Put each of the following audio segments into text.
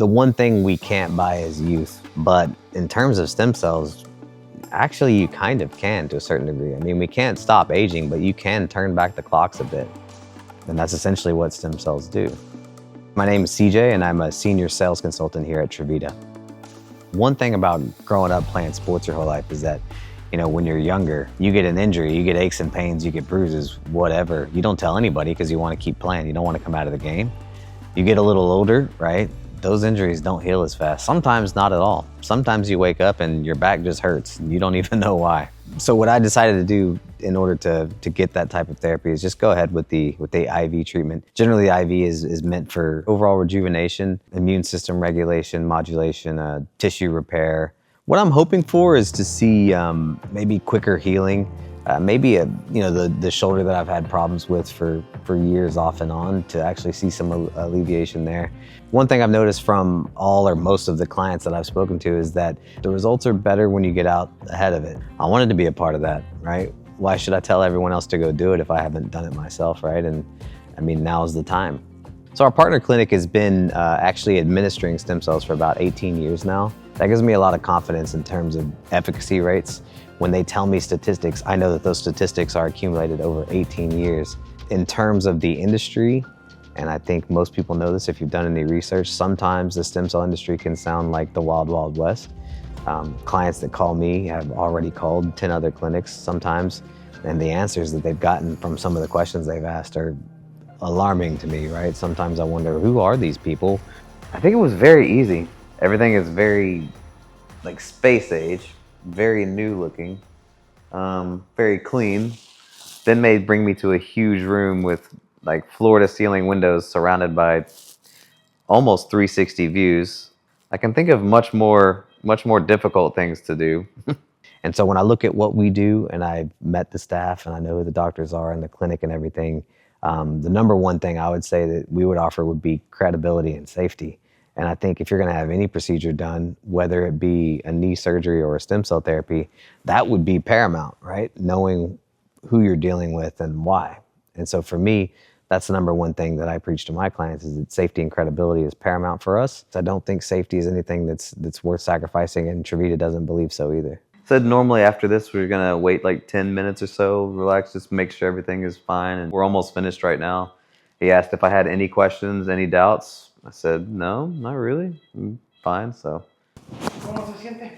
The one thing we can't buy is youth, but in terms of stem cells, actually you kind of can to a certain degree. I mean, we can't stop aging, but you can turn back the clocks a bit. And that's essentially what stem cells do. My name is CJ and I'm a senior sales consultant here at Trevita. One thing about growing up playing sports your whole life is that, when you're younger, you get an injury, you get aches and pains, you get bruises, whatever. You don't tell anybody because you want to keep playing. You don't want to come out of the game. You get a little older, right? Those injuries don't heal as fast. Sometimes not at all. Sometimes you wake up and your back just hurts and you don't even know why. So what I decided to do in order to get that type of therapy is just go ahead with the IV treatment. Generally, the IV is meant for overall rejuvenation, immune system regulation, modulation, tissue repair. What I'm hoping for is to see maybe quicker healing, maybe the shoulder that I've had problems with for years off and on, to actually see some alleviation there. One thing I've noticed from all or most of the clients that I've spoken to is that the results are better when you get out ahead of it. I wanted to be a part of that, right? Why should I tell everyone else to go do it if I haven't done it myself, right? And I mean, now's the time. So our partner clinic has been actually administering stem cells for about 18 years now. That gives me a lot of confidence in terms of efficacy rates. When they tell me statistics, I know that those statistics are accumulated over 18 years. In terms of the industry, and I think most people know this if you've done any research, sometimes the stem cell industry can sound like the wild, wild west. Clients that call me have already called 10 other clinics sometimes, and the answers that they've gotten from some of the questions they've asked are alarming to me, right? Sometimes I wonder, who are these people? I think it was very easy. Everything is very like space age, very new looking, very clean. Then they bring me to a huge room with like floor to ceiling windows surrounded by almost 360 views. I can think of much more difficult things to do. And so when I look at what we do, and I've met the staff and I know who the doctors are in the clinic and everything, the number one thing I would say that we would offer would be credibility and safety. And I think if you're going to have any procedure done, whether it be a knee surgery or a stem cell therapy, that would be paramount, right? Knowing who you're dealing with and why. And so for me, that's the number one thing that I preach to my clients, is that safety and credibility is paramount for us. I don't think safety is anything that's worth sacrificing, and Trevita doesn't believe so either. Said normally after this, we're gonna wait like 10 minutes or so, relax, just make sure everything is fine. And we're almost finished right now. He asked if I had any questions, any doubts. I said, no, not really. I'm fine, so. ¿Cómo se siente?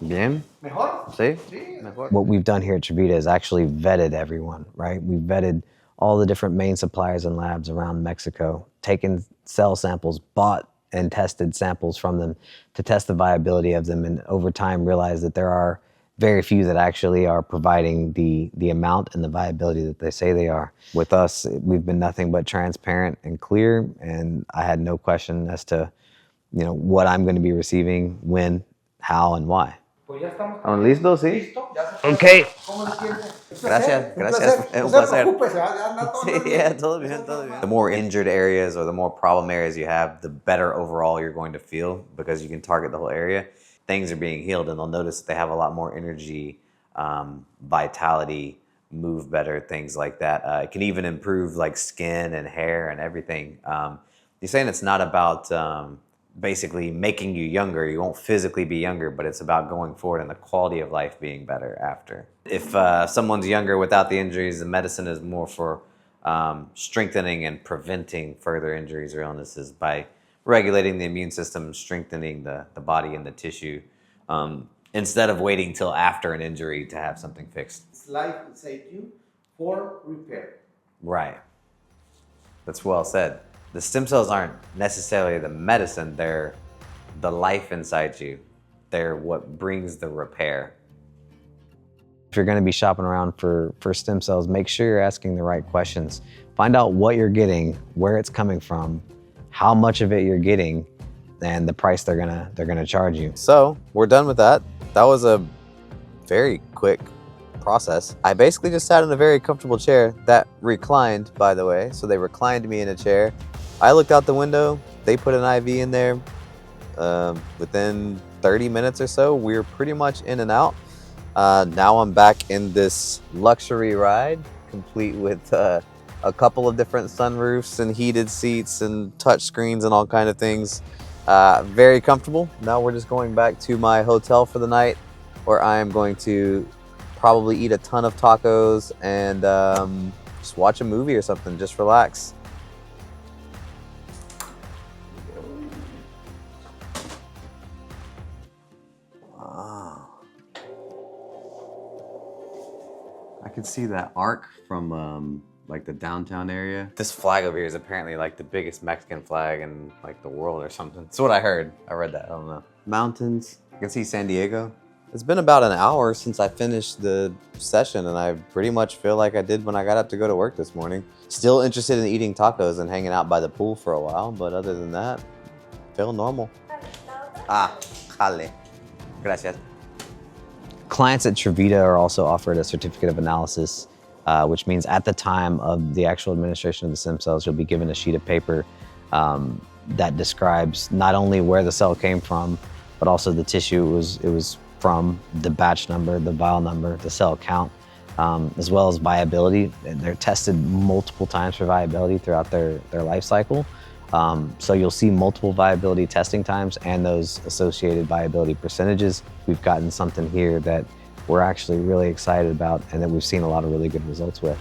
Bien. ¿Mejor? Sí? Sí. Mejor. What we've done here at Trevita is actually vetted everyone, right? We've vetted all the different main suppliers and labs around Mexico, taken cell samples, bought and tested samples from them to test the viability of them, and over time realized that there are very few that actually are providing the amount and the viability that they say they are. With us, we've been nothing but transparent and clear, and I had no question as to what I'm going to be receiving, when, how, and why. Pues ya estamos. ¿Listos? Sí. ¿Listo? Ya se puede. Okay. ¿Cómo se siente? Gracias, Un gracias. placer. Un No se placer. preocupe, ya anda todo bien. Yeah, todo bien, todo bien. The more injured areas or the more problem areas you have, the better overall you're going to feel, because you can target the whole area. Things are being healed, and they'll notice that they have a lot more energy, vitality, move better, things like that. It can even improve like skin and hair and everything. You're saying it's not about basically making you younger. You won't physically be younger, but it's about going forward and the quality of life being better after. If someone's younger without the injuries, the medicine is more for strengthening and preventing further injuries or illnesses by regulating the immune system, strengthening the body and the tissue, instead of waiting till after an injury to have something fixed. Life saved you for repair. Right. That's well said. The stem cells aren't necessarily the medicine, they're the life inside you. They're what brings the repair. If you're going to be shopping around for stem cells, make sure you're asking the right questions. Find out what you're getting, where it's coming from, how much of it you're getting, and the price they're gonna charge you. So we're done with that. That was a very quick process. I basically just sat in a very comfortable chair that reclined, by the way. So they reclined me in a chair. I looked out the window. They put an IV in there. Within 30 minutes or so, we were pretty much in and out. Now I'm back in this luxury ride, complete with a couple of different sunroofs and heated seats and touch screens and all kind of things. Very comfortable. Now we're just going back to my hotel for the night, where I am going to probably eat a ton of tacos and just watch a movie or something. Just relax. I can see that arc from like the downtown area. This flag over here is apparently like the biggest Mexican flag in like the world or something. That's what I heard. I read that, I don't know. Mountains, I can see San Diego. It's been about an hour since I finished the session and I pretty much feel like I did when I got up to go to work this morning. Still interested in eating tacos and hanging out by the pool for a while, but other than that, feel normal. Jale. Gracias. Clients at Trevita are also offered a certificate of analysis, which means at the time of the actual administration of the stem cells, you'll be given a sheet of paper that describes not only where the cell came from, but also the tissue it was from, the batch number, the vial number, the cell count, as well as viability. They're tested multiple times for viability throughout their life cycle. So you'll see multiple viability testing times and those associated viability percentages. We've gotten something here that we're actually really excited about and that we've seen a lot of really good results with.